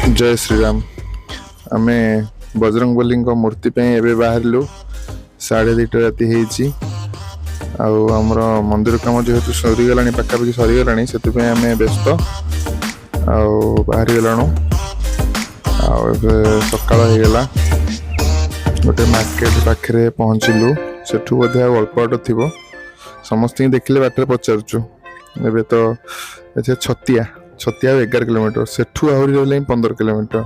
जय श्री राम। आमे बजरंगबली मूर्ति एवं बाहर 2:30 राति होती आमर मंदिर कम जेहेतु सरीगला पाखापाखि सरीगला से आम व्यस्त बाहरी गलाणु सकाल होगला गोटे मार्केट पाखे पहुँचलु सेठू बोधे अल्प बाट थी समस्त देखिले बाटर पचारुचु एबे तो छतिया 11 किलोमीटर सेठू आहरी रहा 15 किलोमीटर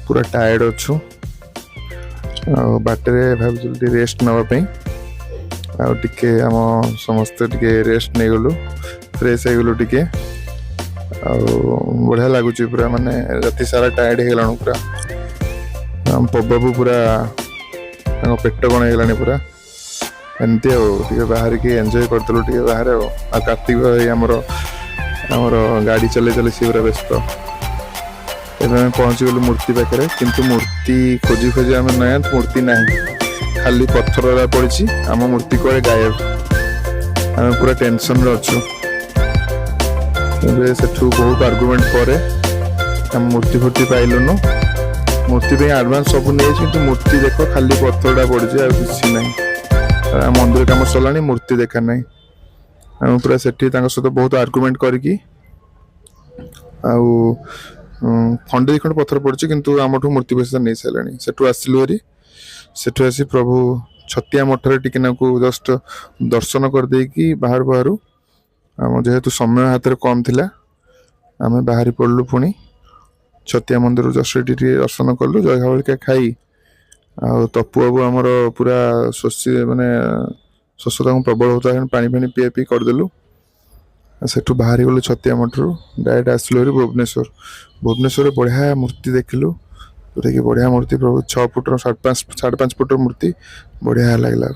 पूरा टायर्ड अच्छु बाटे भाई रेस्ट नापी टे आम समस्ते टे रेस्ट नहीं गलु फ्रेश हो गलु टे बढ़िया लगुच पूरा माने राति सारा टायर्ड हो गलानु पूरा पबाबू पूरा पेट कण हो पूरा एमती बाहर की एंजॉय करतलु टे बाहर आ कार्तिक भाई आमर गाड़ी चले चले सी पूरा व्यस्त एवं पहुँची गलु मूर्ति पाखे किंतु मूर्ति खोजी खोजी आम नया मूर्ति ना खाली पत्थर पड़ी आम मूर्ति कड़े गायब आम पूरा टेंशन अच्छु सेठू बहुत आर्गुमेंट पर आम मूर्ति फूर्ति पाइलुनु मूर्ति एडवांस सब नहीं मूर्ति देख खाली पत्थर पड़ी आ किसी ना मंदिर कम सरला मूर्ति देखा ना आम पूरा सेठी सहित बहुत आर्गुमेंट करके खंडे खंड पत्थर पड़ी किंतु आम मूर्ति पैसा नहीं सारे सेठू आसलु हरी सेठू आसी प्रभु छतिया मठरे टिके जस्ट दर्शन करदेकी बाहर बाहर आम जेहेतु समय हाथ में कम थिला आम बाहरी पड़लु पुणी छतिया मंदिर जस्ट दर्शन कलु जयघावलिका खाई तपु बाबू आमर पूरा शोषी माने शोषता प्रबल होता है पानी फानी पिया पी करदेलु सेठू बाहरी गलु छतिया मठरू डायरेक्ट आसलु हरी भुवनेश्वर बढ़िया मूर्ति देखिलु जोटा कि बढ़िया मूर्ति प्रभु 6 फुट 5.5 फुट मूर्ति बढ़िया लगला।